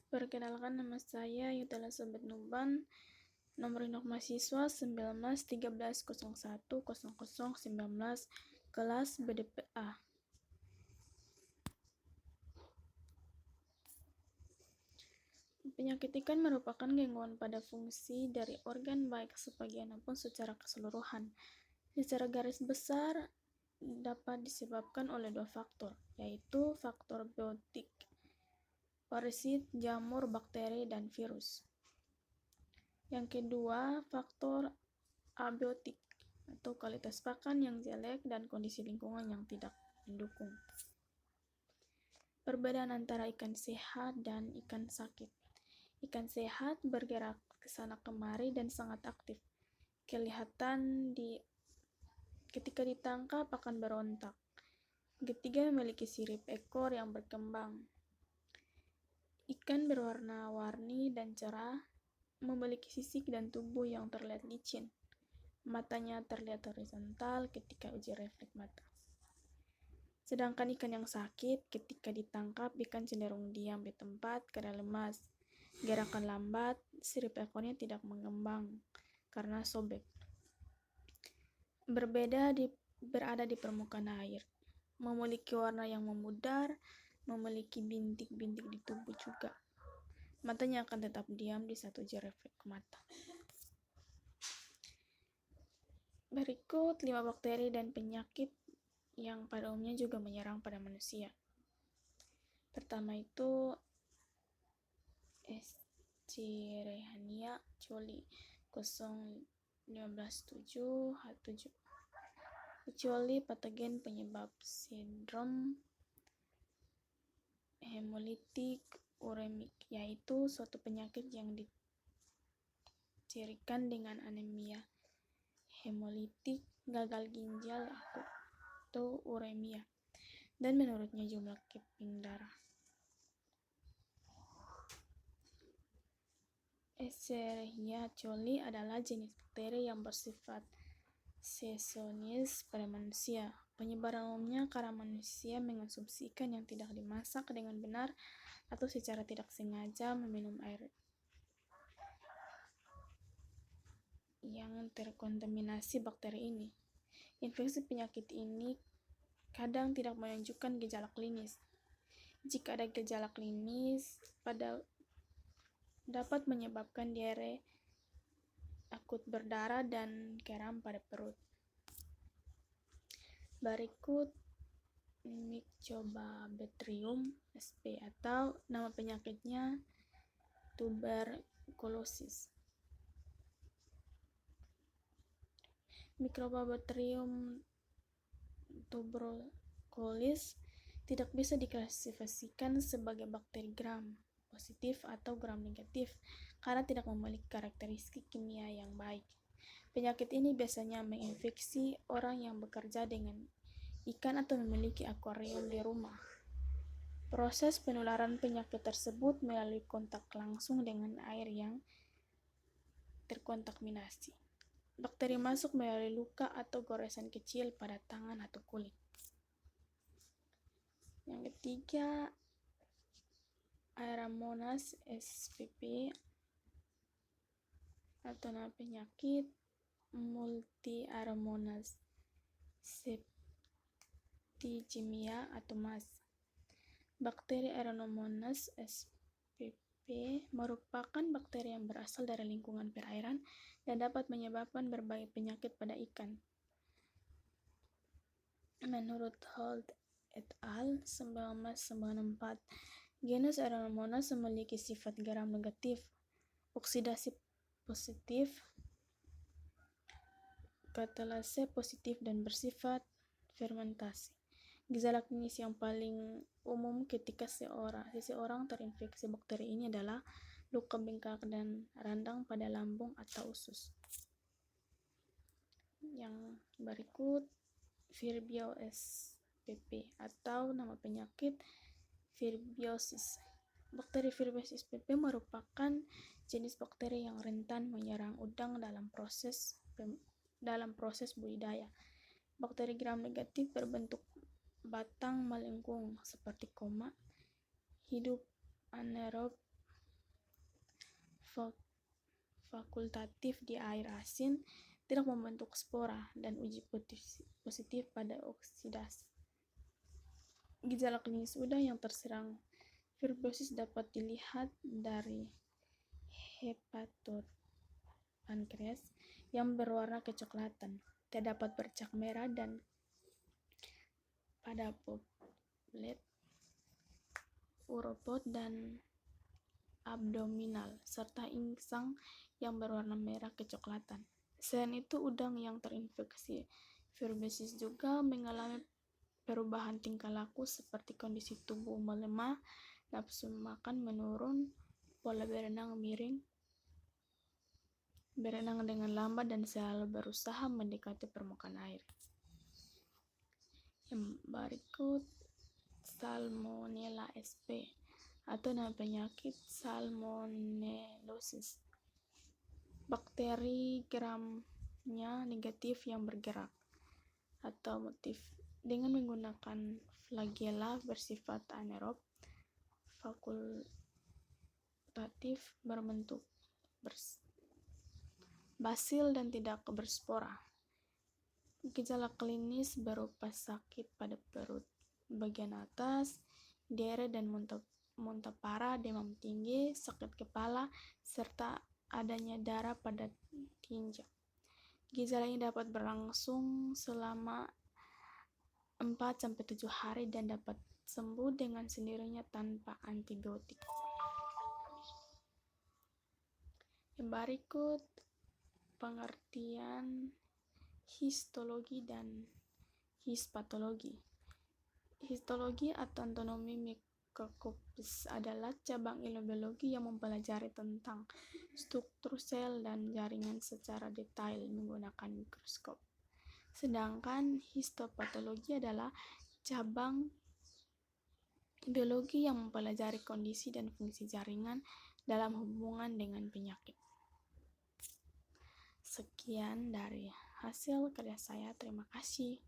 Perkenalkan, nama saya Yuta Elizabeth Nuban, nomor induk mahasiswa 19 13 01 00 19, kelas BDPA. Penyakit ikan merupakan gangguan pada fungsi dari organ baik sebagian maupun secara keseluruhan. Secara garis besar dapat disebabkan oleh dua faktor, yaitu faktor biotik, parasit, jamur, bakteri, dan virus. Yang kedua, faktor abiotik atau kualitas pakan yang jelek dan kondisi lingkungan yang tidak mendukung. Perbedaan antara ikan sehat dan ikan sakit. Ikan sehat bergerak ke sana kemari dan sangat aktif. Kelihatan ketika ditangkap akan berontak. Ketiga, memiliki sirip ekor yang berkembang. Ikan berwarna-warni dan cerah, memiliki sisik dan tubuh yang terlihat licin. Matanya terlihat horizontal ketika uji refleks mata. Sedangkan ikan yang sakit, ketika ditangkap, ikan cenderung diam di tempat karena lemas, gerakan lambat, sirip ekornya tidak mengembang karena sobek. Berada di permukaan air, memiliki warna yang memudar, memiliki bintik-bintik di tubuh juga. Matanya akan tetap diam di saat uji refleks mata. Berikut 5 bakteri dan penyakit yang pada umumnya juga menyerang pada manusia. Pertama itu Escherichia coli 0157H7. Coli patogen penyebab sindrom hemolitik uremik, yaitu suatu penyakit yang dicirikan dengan anemia hemolitik, gagal ginjal akut atau uremia, dan menurutnya jumlah keping darah. Escherichia coli adalah jenis bakteri yang bersifat sesonis pada manusia. Penyebaran umumnya karena manusia mengonsumsi ikan yang tidak dimasak dengan benar atau secara tidak sengaja meminum air yang terkontaminasi bakteri ini. Infeksi penyakit ini kadang tidak menunjukkan gejala klinis. Jika ada gejala klinis, dapat menyebabkan diare akut berdarah dan kram pada perut. Berikut Mycobacterium sp atau nama penyakitnya tuberkulosis. Mycobacterium tuberculosis tidak bisa diklasifikasikan sebagai bakteri gram positif atau gram negatif karena tidak memiliki karakteristik kimia yang baik. Penyakit ini biasanya menginfeksi orang yang bekerja dengan ikan atau memiliki akuarium di rumah. Proses penularan penyakit tersebut melalui kontak langsung dengan air yang terkontaminasi. Bakteri masuk melalui luka atau goresan kecil pada tangan atau kulit. Yang ketiga, Aeromonas spp atau nama penyakit Multi-Aeromonas septicemia atau MAS. Bakteri Aeromonas spp merupakan bakteri yang berasal dari lingkungan perairan dan dapat menyebabkan berbagai penyakit pada ikan. Menurut Holt et al. 1994, genus Aeromonas memiliki sifat gram negatif, oksidasi positif, katalase positif, dan bersifat fermentasi. Gejala klinis yang paling umum ketika seseorang terinfeksi bakteri ini adalah luka bengkak dan radang pada lambung atau usus. Yang berikut Vibrio spp atau nama penyakit virbiosis. Bakteri Virbiosis spp merupakan jenis bakteri yang rentan menyerang udang dalam proses budidaya. Bakteri gram negatif berbentuk batang melengkung seperti koma, hidup anaerob fakultatif di air asin tidak membentuk spora, dan uji positif pada oksidasi. Gejala klinis udang yang terserang fibrosis dapat dilihat dari hepatopankreas yang berwarna kecoklatan, terdapat bercak merah dan pada poplet, uropod, dan abdominal, serta insang yang berwarna merah kecoklatan. Selain itu, udang yang terinfeksi fibrosis juga mengalami perubahan tingkah laku seperti kondisi tubuh melemah, nafsu makan menurun, pola berenang miring, berenang dengan lambat, dan selalu berusaha mendekati permukaan air. Yang berikut, Salmonella sp atau nama penyakit Salmonellosis. Bakteri geramnya negatif yang bergerak atau motif dengan menggunakan flagella bersifat anaerob, fakultatif, berbentuk basil dan tidak berspora. Gejala klinis berupa sakit pada perut bagian atas, diare dan muntah parah, demam tinggi, sakit kepala, serta adanya darah pada tinja. Gejala ini dapat berlangsung selama 4-7 hari dan dapat sembuh dengan sendirinya tanpa antibiotik. Yang berikut, pengertian histologi dan hispatologi. Histologi atau anatomi mikroskopis adalah cabang ilmu biologi yang mempelajari tentang struktur sel dan jaringan secara detail menggunakan mikroskop. Sedangkan histopatologi adalah cabang biologi yang mempelajari kondisi dan fungsi jaringan dalam hubungan dengan penyakit. Sekian dari hasil karya saya. Terima kasih.